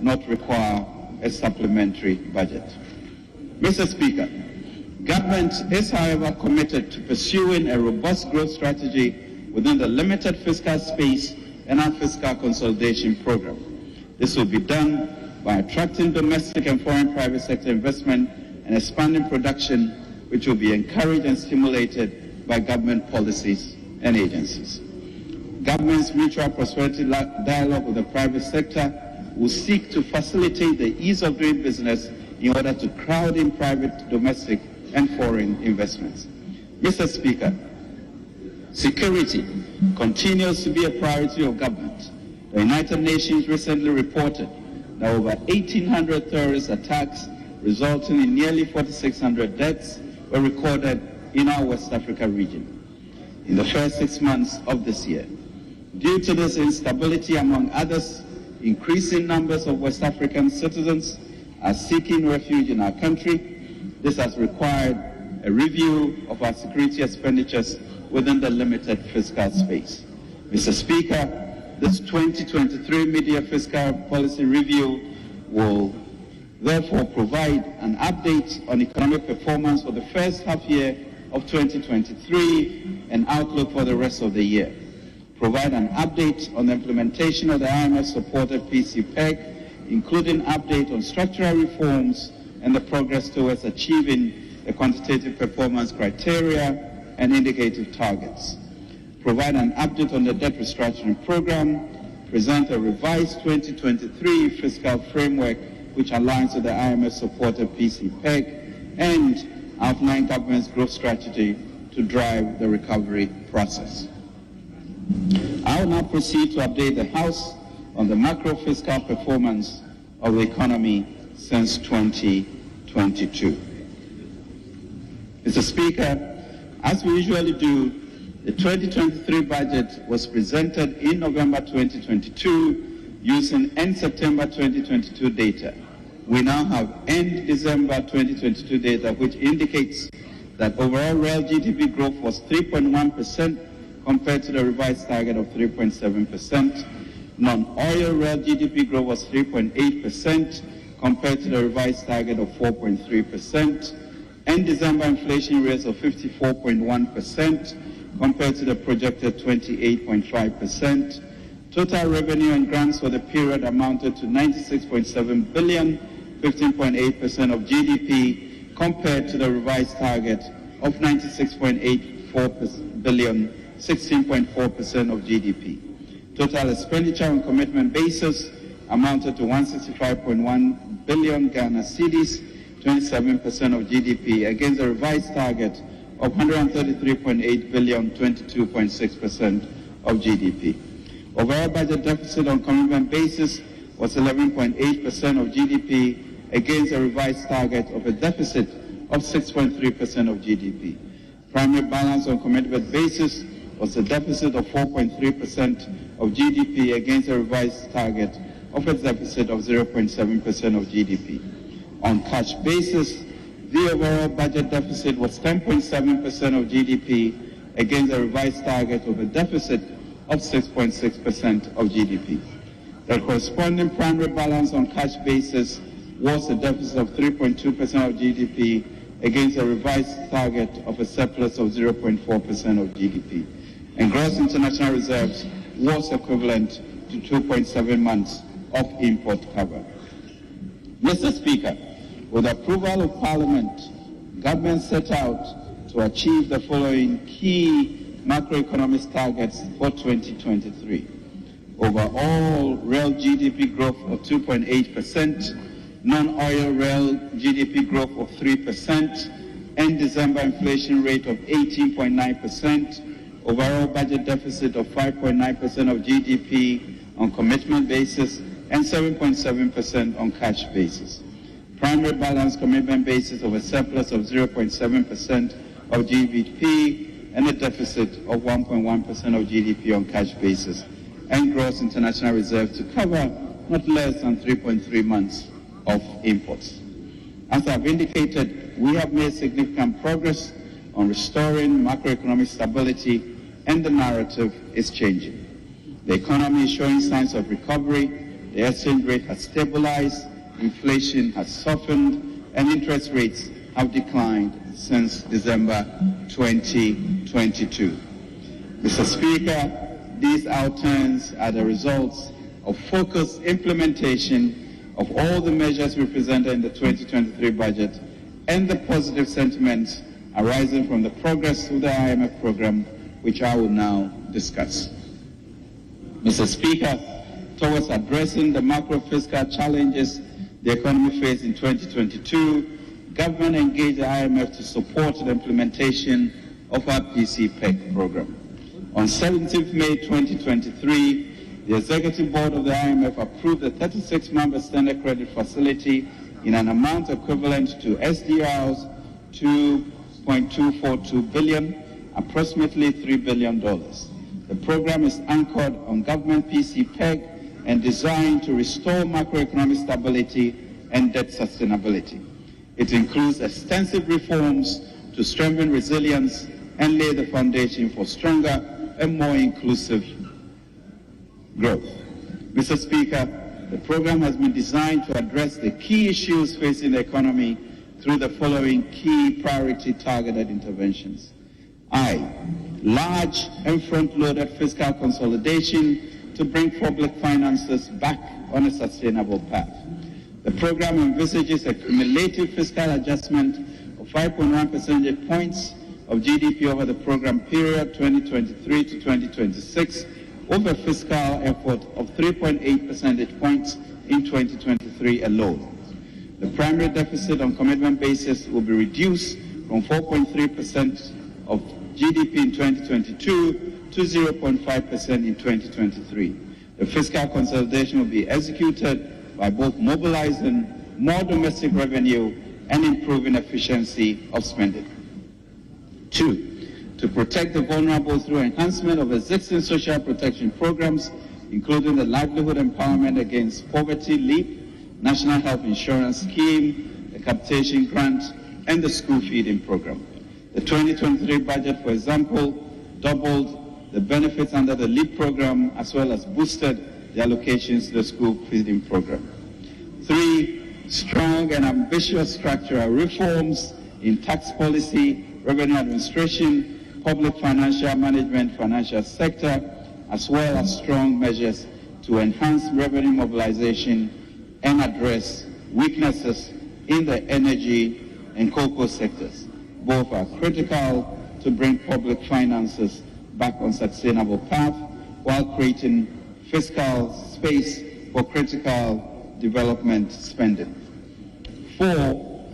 not require a supplementary budget. Mr. Speaker, government is, however, committed to pursuing a robust growth strategy within the limited fiscal space and our fiscal consolidation program. This will be done by attracting domestic and foreign private sector investment and expanding production, which will be encouraged and stimulated by government policies and agencies. Government's mutual prosperity dialogue with the private sector will seek to facilitate the ease of doing business in order to crowd in private, domestic, and foreign investments. Mr. Speaker, security continues to be a priority of government. The United Nations recently reported that over 1,800 terrorist attacks resulting in nearly 4,600 deaths were recorded in our West Africa region in the first 6 months of this year. Due to this instability, among others, increasing numbers of West African citizens are seeking refuge in our country. This has required a review of our security expenditures within the limited fiscal space. Mr. Speaker, this 2023 mid-year fiscal policy review will therefore provide an update on economic performance for the first half year of 2023 and outlook for the rest of the year. Provide an update on the implementation of the IMF-supported PC-PEG, including update on structural reforms and the progress towards achieving the quantitative performance criteria and indicative targets. Provide an update on the debt restructuring program, present a revised 2023 fiscal framework which aligns with the IMF-supported PC-PEG, and outline government's growth strategy to drive the recovery process. I will now proceed to update the House on the macro-fiscal performance of the economy since 2022. Mr. Speaker, as we usually do, the 2023 budget was presented in November 2022 using end September 2022 data. We now have end December 2022 data, which indicates that overall real GDP growth was 3.1% compared to the revised target of 3.7%. Non-oil real GDP growth was 3.8% compared to the revised target of 4.3%. End December inflation rates of 54.1% compared to the projected 28.5%. Total revenue and grants for the period amounted to 96.7 billion, 15.8% of GDP, compared to the revised target of 96.84 billion, 16.4% of GDP. Total expenditure on commitment basis amounted to 165.1 billion Ghana cedis, 27% of GDP, against a revised target of 133.8 billion, 22.6% of GDP. Overall budget deficit on commitment basis was 11.8% of GDP, against a revised target of a deficit of 6.3% of GDP. Primary balance on commitment basis was a deficit of 4.3% of GDP, against a revised target of a deficit of 0.7% of GDP. On cash basis, the overall budget deficit was 10.7% of GDP, against a revised target of a deficit of 6.6% of GDP. The corresponding primary balance on cash basis was a deficit of 3.2% of GDP, against a revised target of a surplus of 0.4% of GDP. And gross international reserves was equivalent to 2.7 months of import cover. Mr. Speaker, with approval of Parliament, government set out to achieve the following key macroeconomic targets for 2023. Overall real GDP growth of 2.8%, non-oil real GDP growth of 3%, end December inflation rate of 18.9%, overall budget deficit of 5.9% of GDP on commitment basis, and 7.7% on cash basis. Primary balance commitment basis of a surplus of 0.7% of GDP and a deficit of 1.1% of GDP on cash basis, and gross international reserves to cover not less than 3.3 months of imports. As I've indicated, we have made significant progress on restoring macroeconomic stability, and the narrative is changing. The economy is showing signs of recovery, the exchange rate has stabilized, inflation has softened, and interest rates have declined since December 2022. Mr. Speaker, these outturns are the results of focused implementation of all the measures we presented in the 2023 budget and the positive sentiments arising from the progress of the IMF program, which I will now discuss. Mr. Speaker, towards addressing the macro-fiscal challenges the economy faced in 2022, government engaged the IMF to support the implementation of our PCPEC program. On 17th May 2023, the Executive Board of the IMF approved a 36-member standard credit facility in an amount equivalent to SDR's $2.242 billion, approximately $3 billion. The program is anchored on government PCPEC and designed to restore macroeconomic stability and debt sustainability. It includes extensive reforms to strengthen resilience and lay the foundation for stronger and more inclusive growth. Mr. Speaker, the program has been designed to address the key issues facing the economy through the following key priority targeted interventions. Large and front-loaded fiscal consolidation to bring public finances back on a sustainable path. The program envisages a cumulative fiscal adjustment of 5.1 percentage points of GDP over the program period 2023 to 2026, with a fiscal effort of 3.8 percentage points in 2023 alone. The primary deficit on commitment basis will be reduced from 4.3% of GDP in 2022 to 0.5% in 2023. The fiscal consolidation will be executed by both mobilizing more domestic revenue and improving efficiency of spending. 2, to protect the vulnerable through enhancement of existing social protection programs, including the Livelihood Empowerment Against Poverty (LEAP), National Health Insurance Scheme, the Capitation Grant, and the School Feeding Program. The 2023 budget, for example, doubled the benefits under the LEAP program as well as boosted the allocations to the School Feeding Program. 3, strong and ambitious structural reforms in tax policy, revenue administration, public financial management, financial sector, as well as strong measures to enhance revenue mobilization and address weaknesses in the energy and cocoa sectors. Both are critical to bring public finances back on sustainable path while creating fiscal space for critical development spending. 4,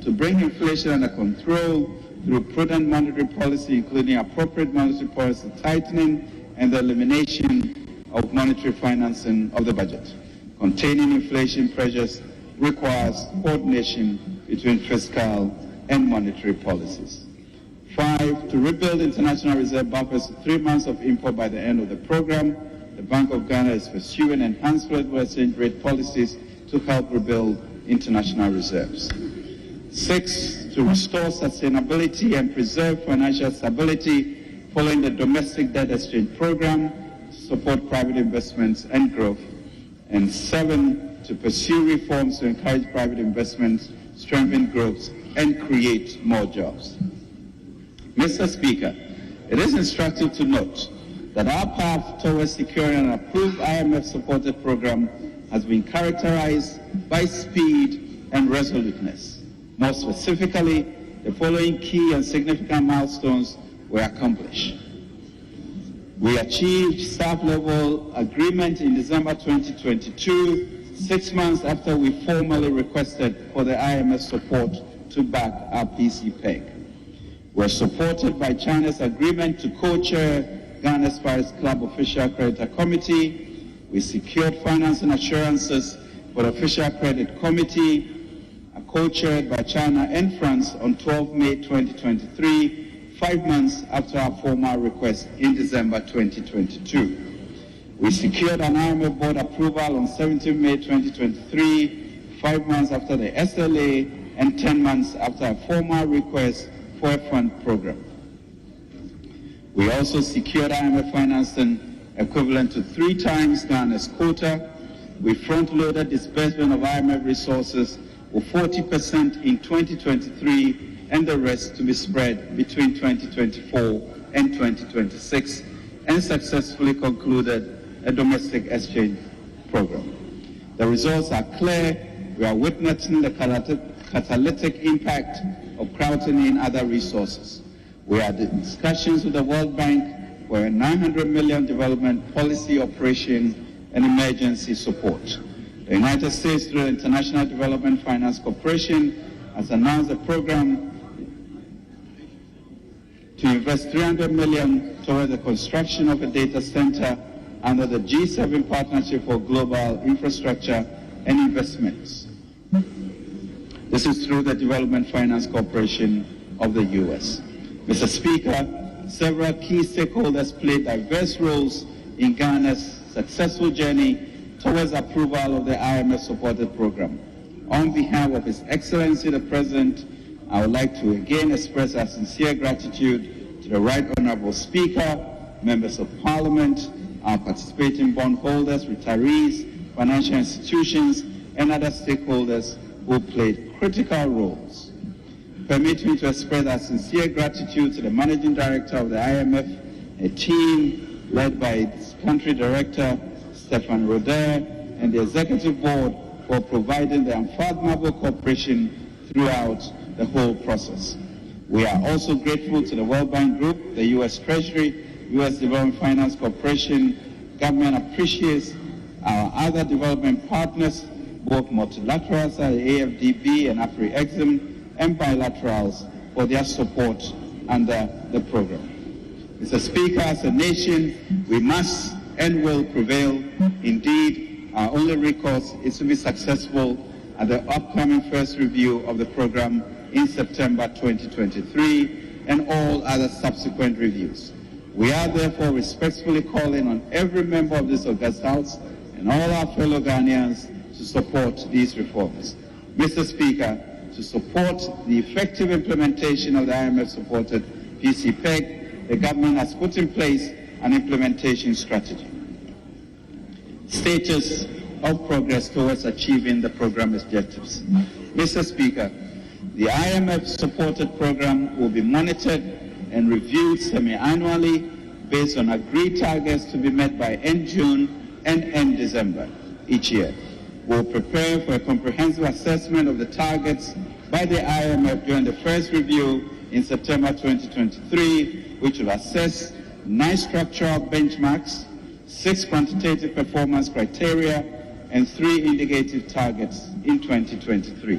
to bring inflation under control through prudent monetary policy, including appropriate monetary policy tightening and the elimination of monetary financing of the budget. Containing inflation pressures requires coordination between fiscal and monetary policies. 5, to rebuild international reserve buffers to 3 months of import by the end of the program. The Bank of Ghana is pursuing enhanced global exchange rate policies to help rebuild international reserves. 6, to restore sustainability and preserve financial stability following the domestic debt exchange program, to support private investments and growth. And 7, to pursue reforms to encourage private investments, strengthen growth, and create more jobs. Mr. Speaker, it is instructive to note that our path towards securing an approved IMF-supported program has been characterized by speed and resoluteness. More specifically, the following key and significant milestones were accomplished. We achieved staff-level agreement in December 2022, 6 months after we formally requested for the IMF support to back our PCPEC. We're supported by China's agreement to co-chair Ghana's Paris Club Official Creditor Committee. We secured financing assurances for the Official Credit Committee, co-chaired by China and France on 12 May 2023, 5 months after our formal request in December 2022. We secured an IMF board approval on 17 May 2023, 5 months after the SLA and 10 months after a formal request for a fund program. We also secured IMF financing equivalent to 3 times Ghana's quota. We front-loaded disbursement of IMF resources with 40% in 2023 and the rest to be spread between 2024 and 2026, and successfully concluded a domestic exchange program. The results are clear. We are witnessing the catalytic impact of crowding in other resources. We are in discussions with the World Bank for a $900 million development policy operation and emergency support. The United States, through the International Development Finance Corporation, has announced a program to invest $300 million towards the construction of a data center under the G7 Partnership for Global Infrastructure and Investments. This is through the Development Finance Corporation of the U.S. Mr. Speaker, several key stakeholders played diverse roles in Ghana's successful journey towards approval of the IMF-supported program. On behalf of His Excellency the President, I would like to again express our sincere gratitude to the Right Honourable Speaker, members of Parliament, our participating bondholders, retirees, financial institutions, and other stakeholders who played critical roles. Permit me to express our sincere gratitude to the Managing Director of the IMF, a team led by its Country Director, Stefan Roder, and the Executive Board for providing the unfathomable cooperation throughout the whole process. We are also grateful to the World Bank Group, the U.S. Treasury, U.S. Development Finance Corporation. Government appreciates our other development partners, both multilaterals like the AFDB and AFRI-EXIM, and bilaterals for their support under the program. Mr. Speaker, as a nation, we must and will prevail. Indeed, our only recourse is to be successful at the upcoming first review of the program in September 2023 and all other subsequent reviews. We are therefore respectfully calling on every member of this august House and all our fellow Ghanaians to support these reforms. Mr. Speaker, to support the effective implementation of the IMF-supported PCPEG, the government has put in place an implementation strategy. Status of progress towards achieving the program objectives. Mr. Speaker, the IMF-supported program will be monitored and reviewed semi-annually based on agreed targets to be met by end June and end December each year. We'll prepare for a comprehensive assessment of the targets by the IMF during the first review in September 2023, which will assess 9 structural benchmarks, 6 quantitative performance criteria, and 3 indicative targets in 2023.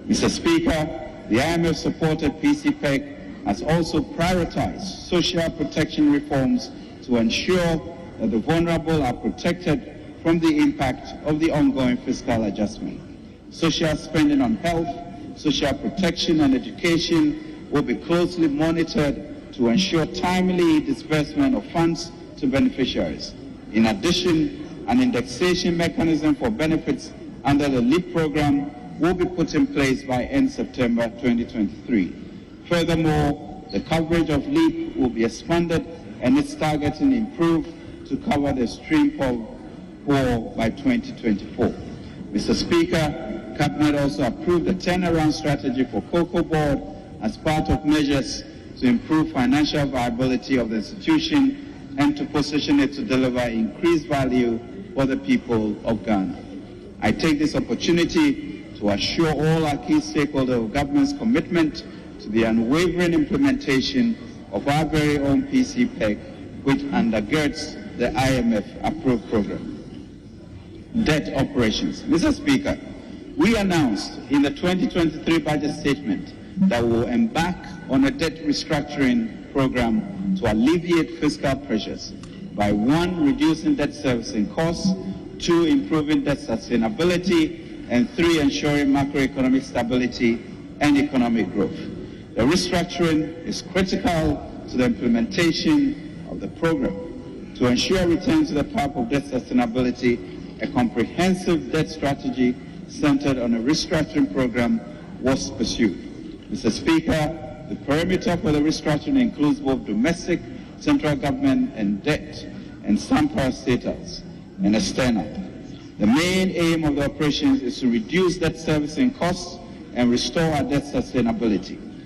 Mr. Speaker, the IMF-supported PCPEG has also prioritized social protection reforms to ensure that the vulnerable are protected from the impact of the ongoing fiscal adjustment. Social spending on health, social protection, and education will be closely monitored to ensure timely disbursement of funds to beneficiaries. In addition, an indexation mechanism for benefits under the LEAP program will be put in place by end September 2023. Furthermore, the coverage of LEAP will be expanded and its targeting improved to cover the extreme poor by 2024. Mr. Speaker, Cabinet also approved a turnaround strategy for Cocoa Board as part of measures to improve financial viability of the institution and to position it to deliver increased value for the people of Ghana. I take this opportunity to assure all our key stakeholders of government's commitment to the unwavering implementation of our very own PCPEG, which undergirds the IMF-approved program. Debt operations. Mr. Speaker, we announced in the 2023 budget statement that we will embark on a debt restructuring program to alleviate fiscal pressures by 1, reducing debt servicing costs, 2, improving debt sustainability, and 3, ensuring macroeconomic stability and economic growth. The restructuring is critical to the implementation of the program. To ensure return to the path of debt sustainability, a comprehensive debt strategy centered on a restructuring program was pursued. Mr. Speaker, the perimeter for the restructuring includes both domestic, central government, and debt, and some parastatals, and external. The main aim of the operations is to reduce debt servicing costs and restore our debt sustainability.